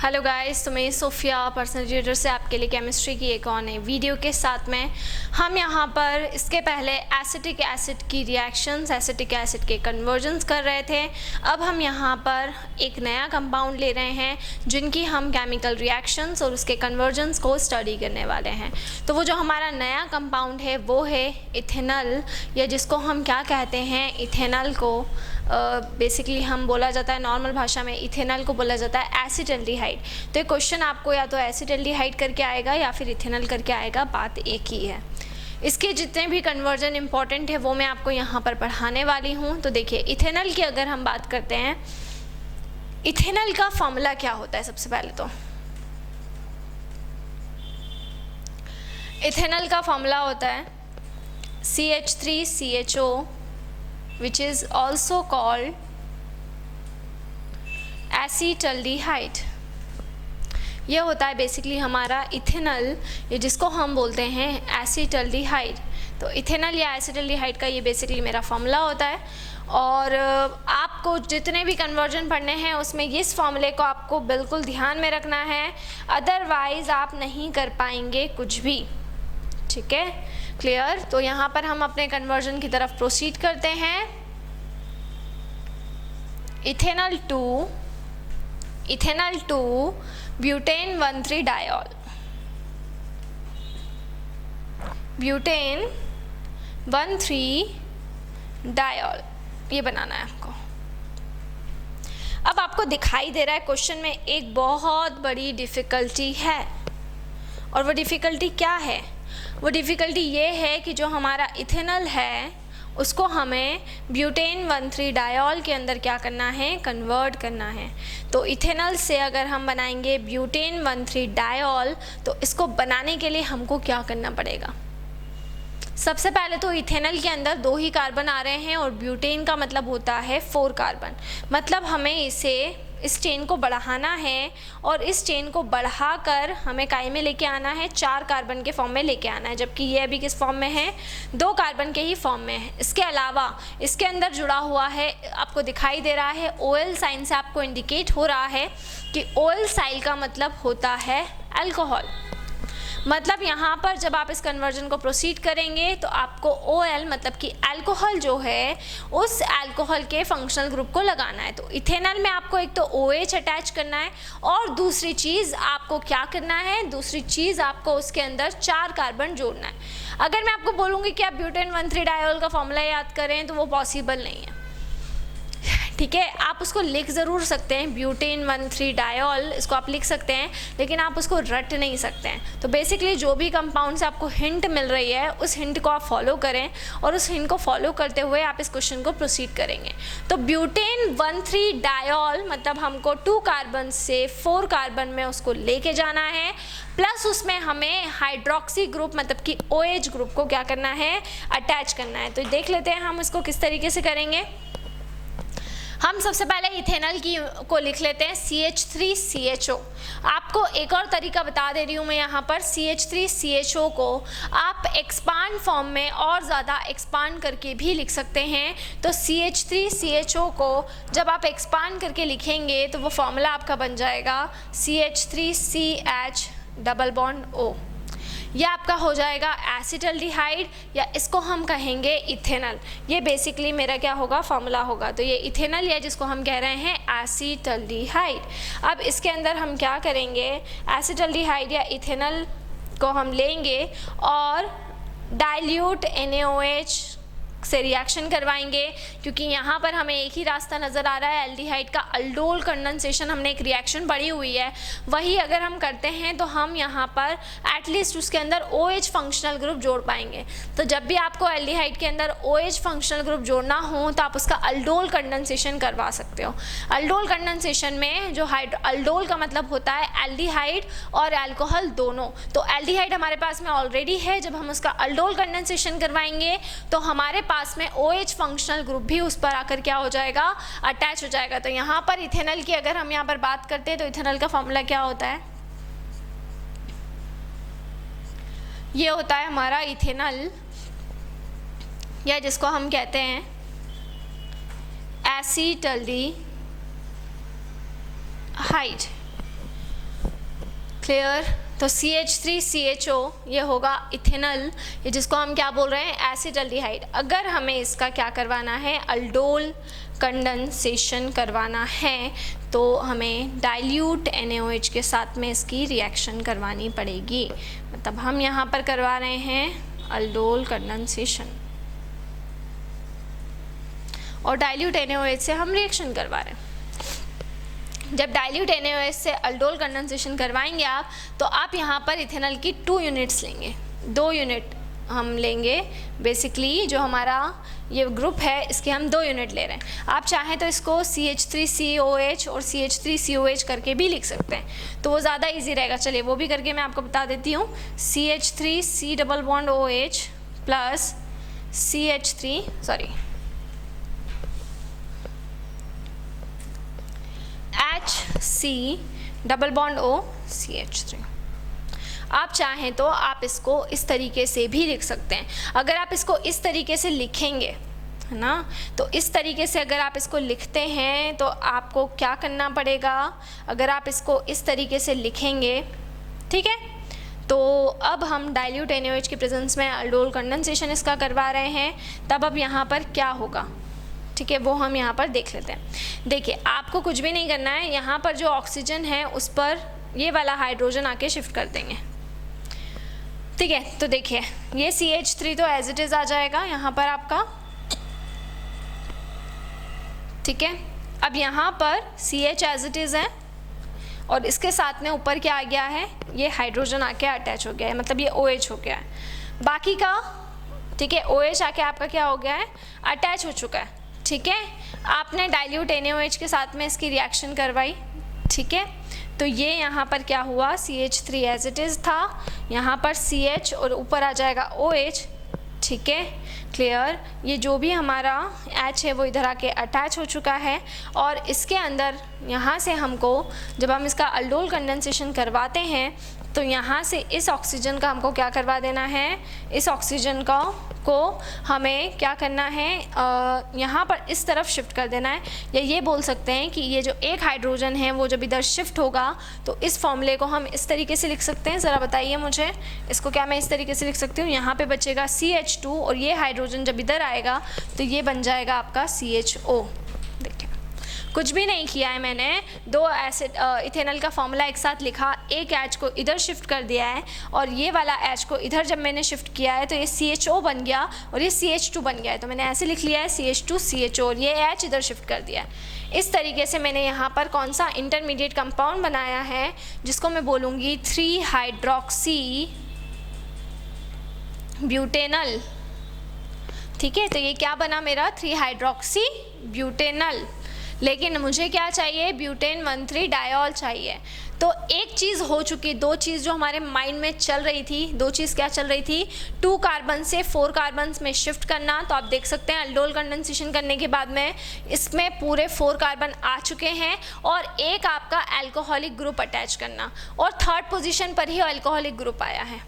Hello guys, तो मैं Sophia personal tutor से आपके लिए केमिस्ट्री की एक और नई वीडियो के साथ में हम यहाँ पर इसके पहले एसिटिक एसिड की रिएक्शंस, एसिटिक एसिड के कन्वर्जन्स कर रहे थे। अब हम यहाँ पर एक नया कंपाउंड ले रहे हैं जिनकी हम केमिकल रिएक्शंस और उसके कन्वर्जन्स को स्टडी करने वाले हैं। तो वो जो हमारा नया कंपाउंड है वो है इथेनॉल, या जिसको हम क्या कहते हैं, इथेनॉल को बेसिकली हम बोला जाता है नॉर्मल भाषा में, इथेनॉल को बोला जाता है एसिटल्डिहाइड। तो ये क्वेश्चन आपको या तो एसिटल्डिहाइड करके आएगा या फिर इथेनॉल करके आएगा, बात एक ही है। इसके जितने भी कन्वर्जन इंपॉर्टेंट है वो मैं आपको यहाँ पर पढ़ाने वाली हूँ। तो देखिए, इथेनॉल की अगर हम बात करते हैं, इथेनॉल का फॉर्मूला क्या होता है। सबसे पहले तो इथेनॉल का फॉर्मूला होता है CH3CHO which is also called acetaldehyde। ये होता है बेसिकली हमारा इथेनॉल, ये जिसको हम बोलते हैं एसिटल्डिहाइड। तो इथेनॉल या एसिटल्डिहाइड का ये बेसिकली मेरा फॉर्मूला होता है। और आपको जितने भी कन्वर्जन पढ़ने हैं उसमें इस फॉर्मूले को आपको बिल्कुल ध्यान में रखना है, अदरवाइज़ आप नहीं कर पाएंगे कुछ भी। ठीक है, क्लियर। तो यहाँ पर हम अपने कन्वर्जन की तरफ प्रोसीड करते हैं। Ethanol to butane 1,3 diol, butane 1,3 diol, ये बनाना है हमको। अब आपको दिखाई दे रहा है क्वेश्चन में एक बहुत बड़ी डिफ़िकल्टी है, और वो डिफ़िकल्टी क्या है? वो डिफ़िकल्टी ये है कि जो हमारा इथेनॉल है उसको हमें ब्यूटेन 1,3 डायोल के अंदर क्या करना है, कन्वर्ट करना है। तो इथेनॉल से अगर हम बनाएंगे ब्यूटेन 1,3 डायोल, तो इसको बनाने के लिए हमको क्या करना पड़ेगा? सबसे पहले तो इथेनॉल के अंदर 2 ही कार्बन आ रहे हैं और ब्यूटेन का मतलब होता है 4 कार्बन। मतलब हमें इस चेन को बढ़ाना है, और इस चेन को बढ़ाकर हमें काय में लेके आना है, 4 कार्बन के फॉर्म में लेके आना है, जबकि ये अभी किस फॉर्म में है, 2 कार्बन के ही फॉर्म में है। इसके अलावा इसके अंदर जुड़ा हुआ है, आपको दिखाई दे रहा है OL साइन से आपको इंडिकेट हो रहा है कि OL साइन का मतलब होता है अल्कोहल। मतलब यहाँ पर जब आप इस कन्वर्जन को प्रोसीड करेंगे तो आपको OL मतलब कि अल्कोहल जो है उस अल्कोहल के फंक्शनल ग्रुप को लगाना है। तो इथेनॉल में आपको एक तो OH अटैच करना है, और दूसरी चीज़ आपको क्या करना है, दूसरी चीज़ आपको उसके अंदर 4 कार्बन जोड़ना है। अगर मैं आपको बोलूँगी कि आप ब्यूटेन 1,3 डायोल का फॉर्मूला याद करें तो वो पॉसिबल नहीं है। ठीक है, आप उसको लिख ज़रूर सकते हैं, ब्यूटेन 1,3 डायोल, इसको आप लिख सकते हैं, लेकिन आप उसको रट नहीं सकते हैं। तो बेसिकली जो भी कंपाउंड से आपको हिंट मिल रही है उस हिंट को आप फॉलो करें, और उस हिंट को फॉलो करते हुए आप इस क्वेश्चन को प्रोसीड करेंगे। तो ब्यूटेन 1,3 डायोल मतलब हमको 2 कार्बन से 4 कार्बन में उसको लेके जाना है, प्लस उसमें हमें हाइड्रोक्सी ग्रुप मतलब कि OH ग्रुप को क्या करना है, अटैच करना है। तो देख लेते हैं हम इसको किस तरीके से करेंगे। हम सबसे पहले इथेनॉल को लिख लेते हैं CH3CHO। आपको एक और तरीका बता दे रही हूँ मैं यहाँ पर, CH3CHO को आप एक्सपांड फॉर्म में और ज़्यादा एक्सपांड करके भी लिख सकते हैं। तो CH3CHO को जब आप एक्सपांड करके लिखेंगे तो वो फॉर्मूला आपका बन जाएगा CH3CH डबल बॉन्ड O। यह आपका हो जाएगा एसिटल्डिहाइड, या इसको हम कहेंगे इथेनॉल। ये बेसिकली मेरा क्या होगा, फॉर्मूला होगा। तो ये इथेनॉल या जिसको हम कह रहे हैं एसिटल्डिहाइड। अब इसके अंदर हम क्या करेंगे, एसिटल्डिहाइड या इथेनॉल को हम लेंगे और डाइल्यूट NaOH से रिएक्शन करवाएंगे, क्योंकि यहाँ पर हमें एक ही रास्ता नज़र आ रहा है, एल्डिहाइड का अल्डोल कंडेंसेशन। हमने एक रिएक्शन पढ़ी हुई है, वही अगर हम करते हैं तो हम यहाँ पर एटलीस्ट उसके अंदर OH फंक्शनल ग्रुप जोड़ पाएंगे। तो जब भी आपको एल्डिहाइड के अंदर OH फंक्शनल ग्रुप जोड़ना हो तो आप उसका अल्डोल कंडेंसेशन करवा सकते हो। अल्डोल कंडेंसेशन में जो अल्डोल का मतलब होता है एल्डिहाइड और अल्कोहल दोनों। तो एल्डिहाइड हमारे पास में ऑलरेडी है, जब हम उसका अल्डोल कंडेंसेशन करवाएंगे तो हमारे पास में OH फंक्शनल ग्रुप भी उस पर आकर क्या हो जाएगा, अटैच हो जाएगा। तो यहाँ पर इथेनॉल की अगर हम यहाँ पर बात करते हैं तो इथेनॉल का फॉर्मूला क्या होता है, ये होता है हमारा इथेनॉल, या जिसको हम कहते हैं एसिटल्डिहाइड। क्लियर। तो CH3CHO ये होगा इथेनॉल, ये जिसको हम क्या बोल रहे हैं, एसिडल्डिहाइड। अगर हमें इसका क्या करवाना है, अल्डोल कंडेंसेशन करवाना है, तो हमें डाइल्यूट NaOH के साथ में इसकी रिएक्शन करवानी पड़ेगी। मतलब हम यहाँ पर करवा रहे हैं अल्डोल कंडेंसेशन और डाइल्यूट NaOH से हम रिएक्शन करवा रहे हैं। जब डाइल्यूट NaOH से अल्डोल कंडेंसेशन करवाएंगे आप, तो आप यहाँ पर इथेनॉल की 2 यूनिट्स लेंगे, 2 यूनिट हम लेंगे। बेसिकली जो हमारा ये ग्रुप है इसके हम 2 यूनिट ले रहे हैं। आप चाहें तो इसको CH3COH और CH3COH करके भी लिख सकते हैं, तो वो ज़्यादा इजी रहेगा। चलिए वो भी करके मैं आपको बता देती हूँ। CH3C double bond OH plus HC double bond O CH3। आप चाहें तो आप इसको इस तरीके से भी लिख सकते हैं। अगर आप इसको इस तरीके से लिखेंगे, है ना, तो इस तरीके से अगर आप इसको लिखते हैं तो आपको क्या करना पड़ेगा, अगर आप इसको इस तरीके से लिखेंगे, ठीक है, तो अब हम डाइल्यूट NaOH की प्रेजेंस में अल्डोल कंडेंसेशन इसका करवा रहे हैं, तब अब यहाँ पर क्या होगा, ठीक है, वो हम यहाँ पर देख लेते हैं। देखिए आपको कुछ भी नहीं करना है, यहाँ पर जो ऑक्सीजन है उस पर ये वाला हाइड्रोजन आके शिफ्ट कर देंगे, ठीक है। तो देखिए ये CH3 तो एज इट इज़ आ जाएगा यहाँ पर आपका, ठीक है। अब यहाँ पर CH एज इट इज़ है और इसके साथ में ऊपर क्या आ गया है, ये हाइड्रोजन आके अटैच हो गया है, मतलब ये OH हो गया है। बाकी का, ठीक है, OH आके आपका क्या हो गया है, अटैच हो चुका है, ठीक है। आपने डाइल्यूट NaOH के साथ में इसकी रिएक्शन करवाई, ठीक है। तो ये यहाँ पर क्या हुआ, CH3 एज इट इज़ था, यहाँ पर CH और ऊपर आ जाएगा OH, ठीक है, क्लियर। ये जो भी हमारा H है वो इधर आके अटैच हो चुका है और इसके अंदर यहाँ से हमको जब हम इसका अल्डोल कंडेंसेशन करवाते हैं तो यहाँ से इस ऑक्सीजन का हमको क्या करवा देना है, इस ऑक्सीजन को हमें क्या करना है, यहाँ पर इस तरफ शिफ्ट कर देना है। या ये बोल सकते हैं कि ये जो एक हाइड्रोजन है वो जब इधर शिफ्ट होगा तो इस फॉर्मूले को हम इस तरीके से लिख सकते हैं। ज़रा बताइए मुझे, इसको क्या मैं इस तरीके से लिख सकती हूँ, यहाँ पे बचेगा CH2 और ये हाइड्रोजन जब इधर आएगा तो ये बन जाएगा आपका CHO। देखिए कुछ भी नहीं किया है मैंने, 2 एसिड इथेनॉल का फॉर्मूला एक साथ लिखा, एक H को इधर शिफ्ट कर दिया है और ये वाला H को इधर जब मैंने शिफ्ट किया है तो ये CHO बन गया और ये CH2 बन गया है, तो मैंने ऐसे लिख लिया है CH2 CHO और ये H इधर शिफ्ट कर दिया है। इस तरीके से मैंने यहाँ पर कौन सा इंटरमीडिएट कंपाउंड बनाया है जिसको मैं बोलूँगी 3 हाइड्रोक्सी ब्यूटेनल, ठीक है। तो ये क्या बना मेरा, 3 हाइड्रोक्सी ब्यूटेनल, लेकिन मुझे क्या चाहिए, ब्यूटेन 1,3 डायोल चाहिए। तो एक चीज़ हो चुकी, 2 चीज़ जो हमारे माइंड में चल रही थी, 2 चीज़ क्या चल रही थी, 2 कार्बन से 4 कार्बन में शिफ्ट करना। तो आप देख सकते हैं अल्डोल कंडेंसेशन करने के बाद में इसमें पूरे 4 कार्बन आ चुके हैं और एक आपका अल्कोहलिक ग्रुप अटैच करना और 3rd पोजीशन पर ही अल्कोहलिक ग्रुप आया है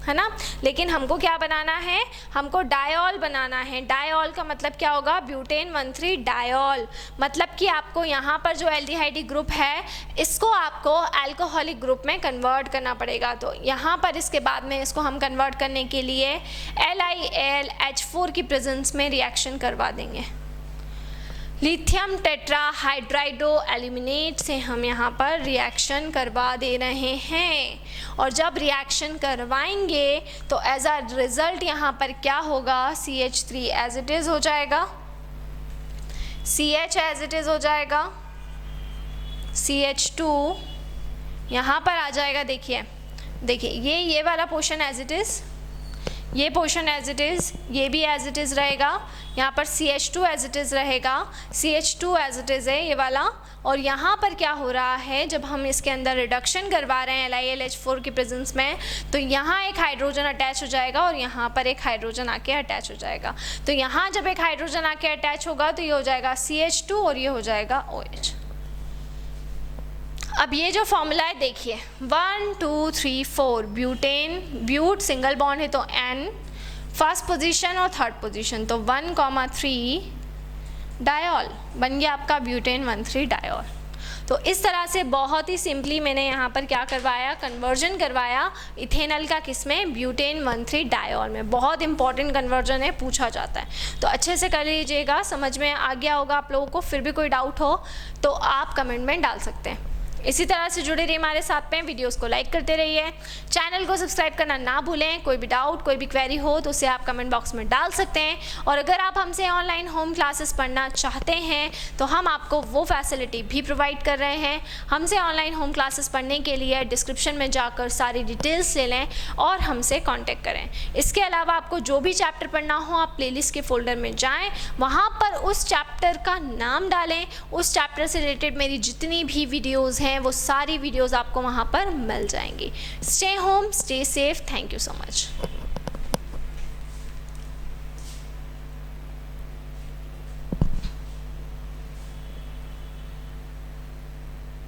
ना। लेकिन हमको क्या बनाना है, हमको डायोल बनाना है। डायोल का मतलब क्या होगा, ब्यूटेन 1,3 डायोल, मतलब कि आपको यहाँ पर जो एल्डिहाइड ग्रुप है इसको आपको अल्कोहलिक ग्रुप में कन्वर्ट करना पड़ेगा। तो यहाँ पर इसके बाद में इसको हम कन्वर्ट करने के लिए LiAlH4 की प्रेजेंस में रिएक्शन करवा देंगे। लिथियम टेट्राहाइड्राइडो एल्यूमिनेट से हम यहाँ पर रिएक्शन करवा दे रहे हैं और जब रिएक्शन करवाएंगे तो एज अ रिज़ल्ट यहाँ पर क्या होगा, CH3 एज इट इज़ हो जाएगा, CH एज इट इज़ हो जाएगा, CH2 यहाँ पर आ जाएगा। देखिए ये वाला पोर्शन एज इट इज़, ये पोर्शन एज इट इज़, ये भी एज इट इज़ रहेगा, यहाँ पर CH2 एज इट इज़ रहेगा, CH2 एज इट इज़ है ये वाला। और यहाँ पर क्या हो रहा है, जब हम इसके अंदर रिडक्शन करवा रहे हैं LiAlH4 की प्रेजेंस में, तो यहाँ एक हाइड्रोजन अटैच हो जाएगा और यहाँ पर एक हाइड्रोजन आके अटैच हो जाएगा। तो यहाँ जब एक हाइड्रोजन आके अटैच होगा तो ये हो जाएगा CH2 और ये हो जाएगा OH। अब ये जो फॉर्मूला है देखिए 1 2 3 4 ब्यूटेन, ब्यूट सिंगल बॉन्ड है तो N, फर्स्ट पोजीशन और 3rd पोजीशन, तो 1,3 डायोल बन गया आपका ब्यूटेन 1,3 डायोल। तो इस तरह से बहुत ही सिंपली मैंने यहाँ पर क्या करवाया, कन्वर्जन करवाया इथेनॉल का, किसमें, ब्यूटेन 1,3 डायोल में। बहुत इंपॉर्टेंट कन्वर्जन है, पूछा जाता है, तो अच्छे से कर लीजिएगा। समझ में आ गया होगा आप लोगों को। फिर भी कोई डाउट हो तो आप कमेंट में डाल सकते हैं। इसी तरह से जुड़े रहिए हमारे साथ में, वीडियोस को लाइक करते रहिए, चैनल को सब्सक्राइब करना ना भूलें। कोई भी डाउट, कोई भी क्वेरी हो तो उसे आप कमेंट बॉक्स में डाल सकते हैं। और अगर आप हमसे ऑनलाइन होम क्लासेस पढ़ना चाहते हैं तो हम आपको वो फैसिलिटी भी प्रोवाइड कर रहे हैं। हमसे ऑनलाइन होम क्लासेस पढ़ने के लिए डिस्क्रिप्शन में जाकर सारी डिटेल्स ले लें और हमसे कॉन्टेक्ट करें। इसके अलावा आपको जो भी चैप्टर पढ़ना हो, आप प्लेलिस्ट के फोल्डर में जाएँ, वहाँ पर उस चैप्टर का नाम डालें, उस चैप्टर से रिलेटेड मेरी जितनी भी वीडियोज़ हैं वो सारी वीडियोस आपको वहाँ पर मिल जाएंगी। Stay home, stay safe. Thank you so much.